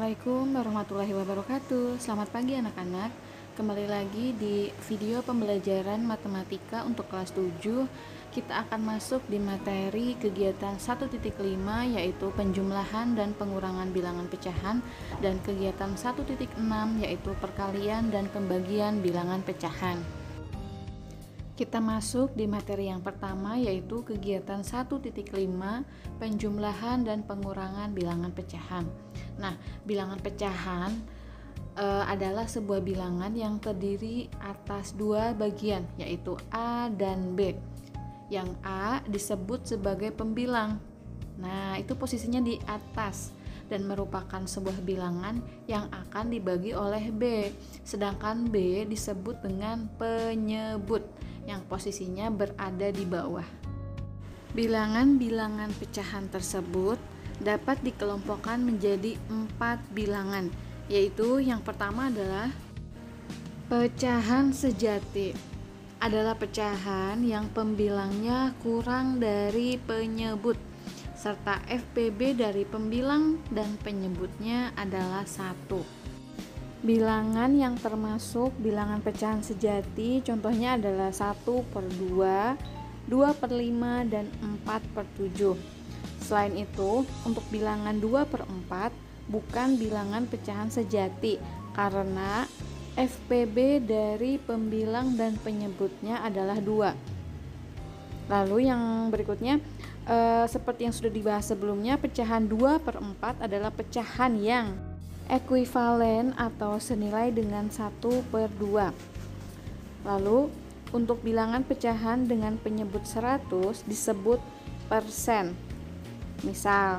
Assalamualaikum warahmatullahi wabarakatuh. Selamat pagi anak-anak. Kembali lagi di video pembelajaran matematika untuk kelas 7. Kita akan masuk di materi kegiatan 1.5 yaitu penjumlahan dan pengurangan bilangan pecahan, dan kegiatan 1.6 yaitu perkalian dan pembagian bilangan pecahan. Kita masuk di materi yang pertama yaitu kegiatan 1.5 penjumlahan dan pengurangan bilangan pecahan. Nah, bilangan pecahan adalah sebuah bilangan yang terdiri atas dua bagian yaitu A dan B. Yang A disebut sebagai pembilang. Nah, itu posisinya di atas dan merupakan sebuah bilangan yang akan dibagi oleh B. Sedangkan B disebut dengan penyebut yang posisinya berada di bawah. Bilangan-bilangan pecahan tersebut dapat dikelompokkan menjadi 4 bilangan, yaitu yang pertama adalah pecahan sejati. Adalah pecahan yang pembilangnya kurang dari penyebut, serta FPB dari pembilang dan penyebutnya adalah 1. Bilangan yang termasuk bilangan pecahan sejati contohnya adalah 1/2, 2/5, dan 4/7. Selain itu, untuk bilangan 2/4 bukan bilangan pecahan sejati karena FPB dari pembilang dan penyebutnya adalah 2. Lalu yang berikutnya, seperti yang sudah dibahas sebelumnya, pecahan 2/4 adalah pecahan yang ekuivalen atau senilai dengan 1/2. Lalu untuk bilangan pecahan dengan penyebut 100 disebut persen. Misal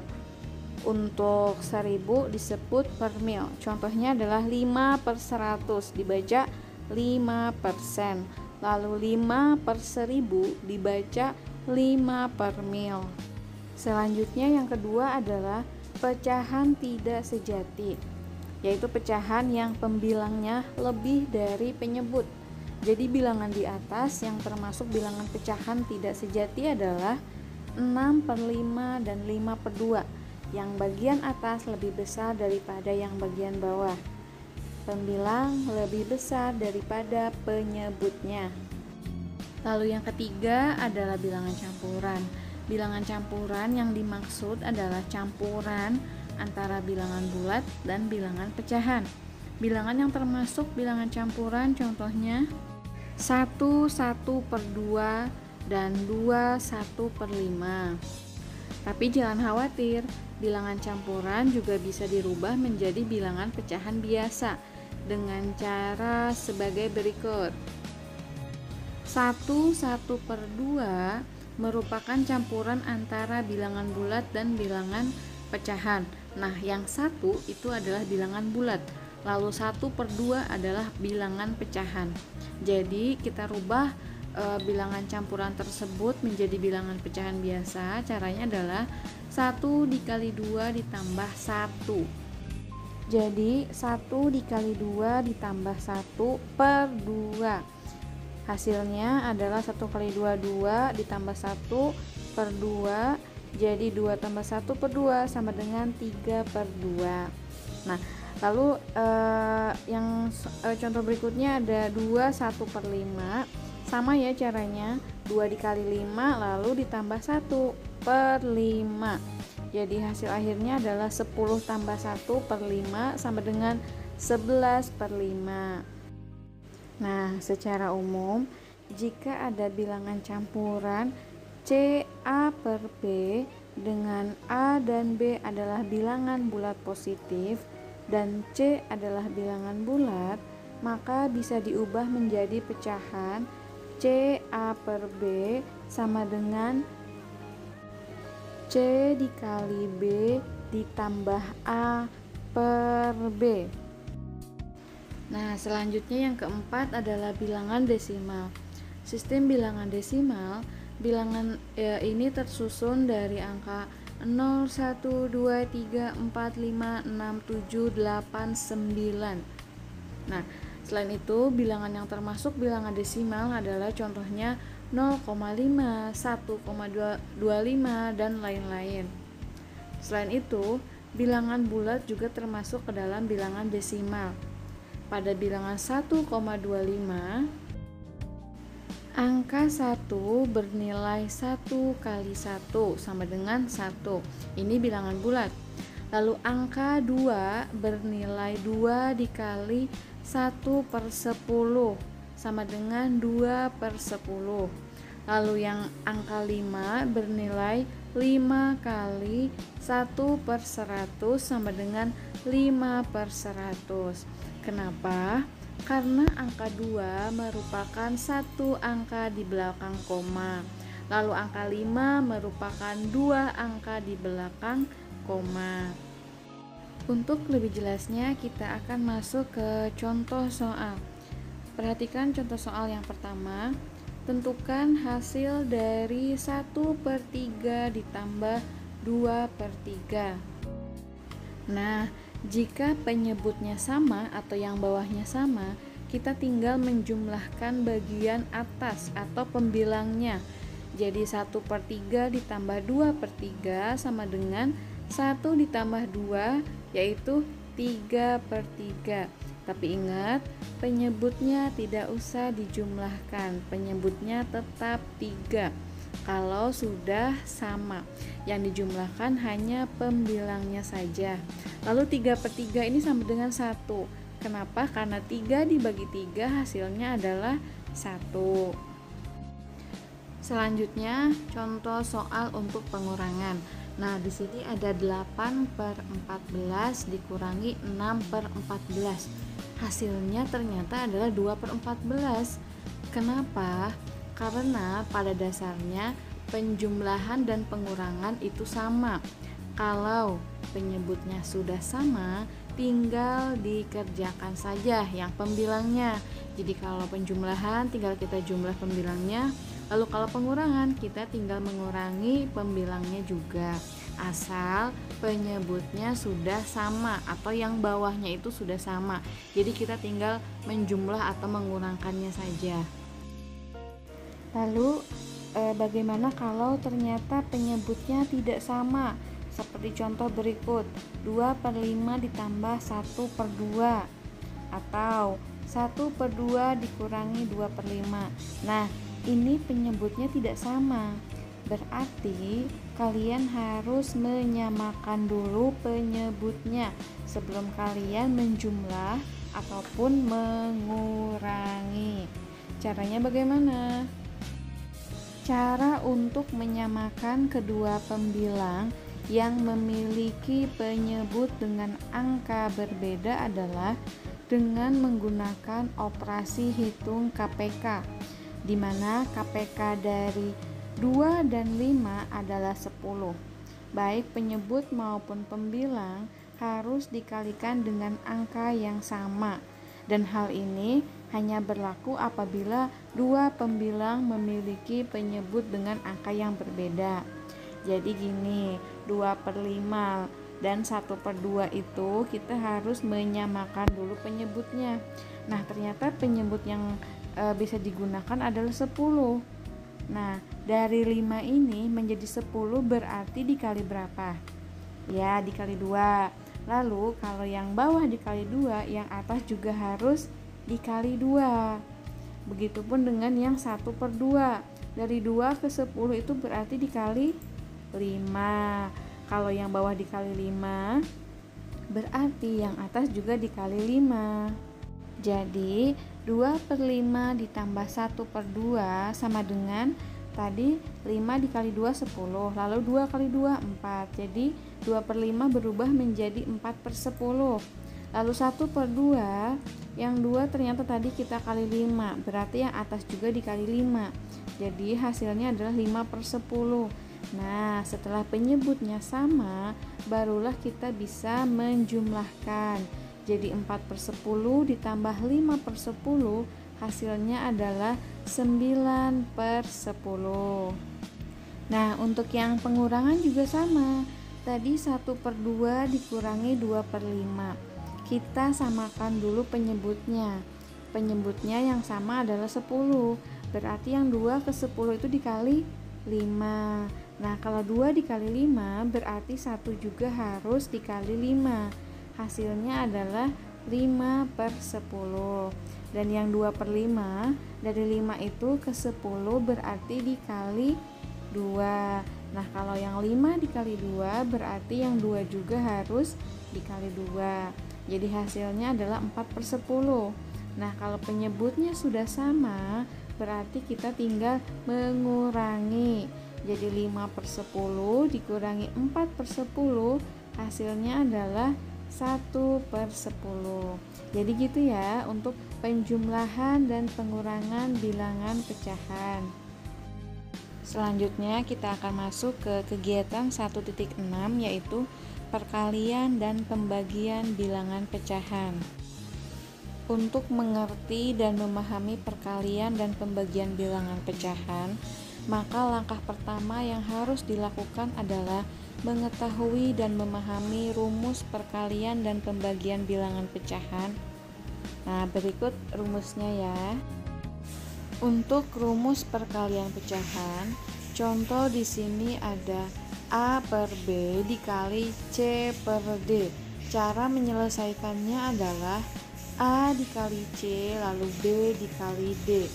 untuk 1000 disebut per mil. Contohnya adalah 5/100 dibaca 5%. Lalu 5/1000 dibaca 5 per mil. Selanjutnya yang kedua adalah pecahan tidak sejati, yaitu pecahan yang pembilangnya lebih dari penyebut. Jadi bilangan di atas yang termasuk bilangan pecahan tidak sejati adalah 6/5 dan 5/2. Yang bagian atas lebih besar daripada yang bagian bawah. Pembilang lebih besar daripada penyebutnya. Lalu yang ketiga adalah bilangan campuran. Bilangan campuran yang dimaksud adalah campuran antara bilangan bulat dan bilangan pecahan. Bilangan yang termasuk bilangan campuran contohnya 1/2 dan 1/5. Tapi jangan khawatir, bilangan campuran juga bisa dirubah menjadi bilangan pecahan biasa dengan cara sebagai berikut. 1/2 merupakan campuran antara bilangan bulat dan bilangan pecahan. Nah, yang 1 itu adalah bilangan bulat, lalu 1/2 adalah bilangan pecahan. Jadi kita rubah bilangan campuran tersebut menjadi bilangan pecahan biasa. Caranya adalah 1 dikali 2 ditambah 1. Jadi 1 dikali 2 ditambah 1/2. Hasilnya adalah 1 kali 2, 2 ditambah 1/2. Jadi 2 tambah 1/2 sama dengan 3/2. Nah, lalu yang contoh berikutnya ada 2 1/5. Sama ya caranya, 2 dikali 5 lalu ditambah 1/5. Jadi hasil akhirnya adalah 10 tambah 1/5 sama dengan 11/5. Nah, secara umum, jika ada bilangan campuran C A per B dengan A dan B adalah bilangan bulat positif dan C adalah bilangan bulat, maka bisa diubah menjadi pecahan C A per B sama dengan C dikali B ditambah A per B. Nah, selanjutnya yang keempat adalah bilangan desimal. Sistem bilangan desimal, bilangan ini tersusun dari angka 0, 1, 2, 3, 4, 5, 6, 7, 8, 9. Nah, selain itu bilangan yang termasuk bilangan desimal adalah contohnya 0,5, 1,25, dan lain-lain. Selain itu, Bilangan bulat juga termasuk ke dalam bilangan desimal. Pada bilangan 1,25, angka 1 bernilai 1 kali 1 sama dengan 1. Ini bilangan bulat. Lalu angka 2 bernilai 2 dikali 1/10 sama dengan 2/10. Lalu yang angka 5 bernilai 5 kali 1/100 sama dengan 5/100. Kenapa? Karena angka 2 merupakan satu angka di belakang koma. Lalu angka 5 merupakan dua angka di belakang koma. Untuk lebih jelasnya kita akan masuk ke contoh soal. Perhatikan contoh soal yang pertama. Tentukan hasil dari 1/3 ditambah 2/3. Nah, jika penyebutnya sama atau yang bawahnya sama, kita tinggal menjumlahkan bagian atas atau pembilangnya. Jadi 1/3 ditambah 2/3 sama dengan 1 ditambah 2, yaitu 3/3. Tapi ingat, penyebutnya tidak usah dijumlahkan, penyebutnya tetap 3 kalau sudah sama. Yang dijumlahkan hanya pembilangnya saja. Lalu 3/3 ini sama dengan 1. Kenapa? Karena 3 dibagi 3 hasilnya adalah 1. Selanjutnya, contoh soal untuk pengurangan. Nah, di sini ada 8/14 dikurangi 6/14. Hasilnya ternyata adalah 2/14. Kenapa? Karena pada dasarnya penjumlahan dan pengurangan itu sama. Kalau penyebutnya sudah sama, tinggal dikerjakan saja yang pembilangnya. Jadi kalau penjumlahan tinggal kita jumlah pembilangnya, lalu kalau pengurangan kita tinggal mengurangi pembilangnya juga. Asal penyebutnya sudah sama atau yang bawahnya itu sudah sama. Jadi kita tinggal menjumlah atau mengurangkannya saja. Lalu bagaimana kalau ternyata penyebutnya tidak sama? Seperti contoh berikut, 2/5 ditambah 1/2 atau 1/2 dikurangi 2/5. Nah, ini penyebutnya tidak sama. Berarti kalian harus menyamakan dulu penyebutnya sebelum kalian menjumlah ataupun mengurangi. Caranya bagaimana? Cara untuk menyamakan kedua pembilang yang memiliki penyebut dengan angka berbeda adalah dengan menggunakan operasi hitung KPK, di mana KPK dari 2 dan 5 adalah 10. Baik penyebut maupun pembilang harus dikalikan dengan angka yang sama. Dan hal ini hanya berlaku apabila dua pembilang memiliki penyebut dengan angka yang berbeda. Jadi gini, 2/5 dan 1/2 itu kita harus menyamakan dulu penyebutnya. Nah, ternyata penyebut yang bisa digunakan adalah 10. Nah, dari 5 ini menjadi 10 berarti dikali berapa? Ya, dikali 2. Lalu kalau yang bawah dikali 2, yang atas juga harus dikali 2. Begitupun dengan yang 1/2. Dari 2 ke 10 itu berarti dikali 5. Kalau yang bawah dikali 5, berarti yang atas juga dikali 5. Jadi 2/5 ditambah 1/2 sama dengan tadi 5 dikali 2 10, lalu 2 kali 2 4. Jadi 2/5 berubah menjadi 4/10. Lalu 1/2, yang 2 ternyata tadi kita kali 5, berarti yang atas juga dikali 5. Jadi hasilnya adalah 5/10. Nah, setelah penyebutnya sama, barulah kita bisa menjumlahkan. Jadi 4/10 ditambah 5/10 hasilnya adalah 9/10. Nah, untuk yang pengurangan juga sama. Tadi 1/2 dikurangi 2/5. Kita samakan dulu penyebutnya. Penyebutnya yang sama adalah 10. Berarti yang 2 ke 10 itu dikali 5. Nah, kalau 2 dikali 5 berarti 1 juga harus dikali 5. Hasilnya adalah 5/10. Dan yang 2/5 dari 5 itu ke 10 berarti dikali 2. Nah, kalau yang 5 dikali 2 berarti yang 2 juga harus dikali 2. Jadi hasilnya adalah 4/10. Nah, kalau penyebutnya sudah sama berarti kita tinggal mengurangi. Jadi 5/10 dikurangi 4/10 hasilnya adalah 1/10. Jadi gitu ya untuk penjumlahan dan pengurangan bilangan pecahan. Selanjutnya kita akan masuk ke kegiatan 1.6 yaitu perkalian dan pembagian bilangan pecahan. Untuk mengerti dan memahami perkalian dan pembagian bilangan pecahan, maka langkah pertama yang harus dilakukan adalah mengetahui dan memahami rumus perkalian dan pembagian bilangan pecahan. Nah, berikut rumusnya ya. Untuk rumus perkalian pecahan, contoh di sini ada A per B dikali C per D. Cara menyelesaikannya adalah A dikali C lalu B dikali D.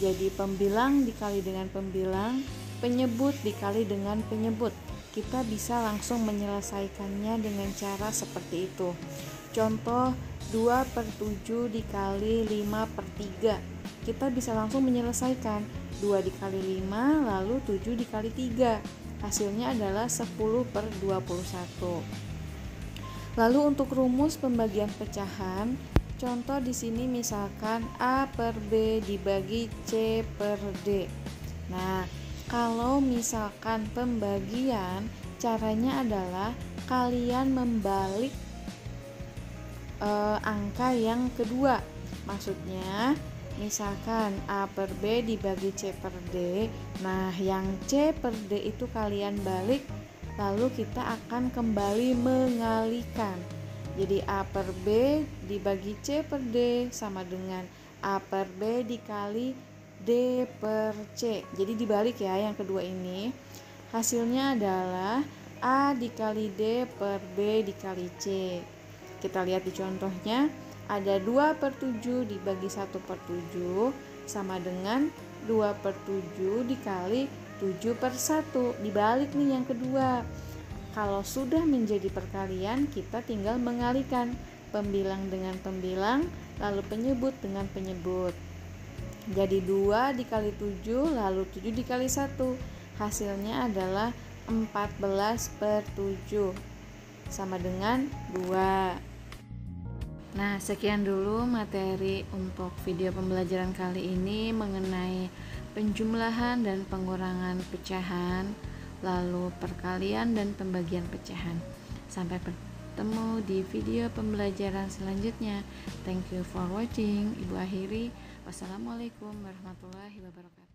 Jadi pembilang dikali dengan pembilang, penyebut dikali dengan penyebut. Kita bisa langsung menyelesaikannya dengan cara seperti itu. Contoh 2/7 dikali 5/3. Kita bisa langsung menyelesaikan 2 dikali 5 lalu 7 dikali 3. Hasilnya adalah 10/21. Lalu untuk rumus pembagian pecahan, contoh di sini misalkan A per B dibagi C per D. Nah, kalau misalkan pembagian, caranya adalah kalian membalik angka yang kedua. Maksudnya, misalkan A per B dibagi C per D. Nah, yang C per D itu kalian balik, lalu kita akan kembali mengalikan. Jadi A per B dibagi C per D sama dengan A per B dikali D per C. Jadi dibalik ya yang kedua ini. Hasilnya adalah A dikali D per B dikali C. Kita lihat di contohnya, ada 2/7 dibagi 1/7 sama dengan 2/7 dikali 7/1. Dibalik nih yang kedua. Kalau sudah menjadi perkalian, kita tinggal mengalihkan pembilang dengan pembilang, lalu penyebut dengan penyebut. Jadi 2 dikali 7, lalu 7 dikali 1. Hasilnya adalah 14/7 sama dengan 2. Nah, sekian dulu materi untuk video pembelajaran kali ini mengenai penjumlahan dan pengurangan pecahan, lalu perkalian dan pembagian pecahan. Sampai bertemu di video pembelajaran selanjutnya. Thank you for watching. Ibu akhiri. Wassalamualaikum warahmatullahi wabarakatuh.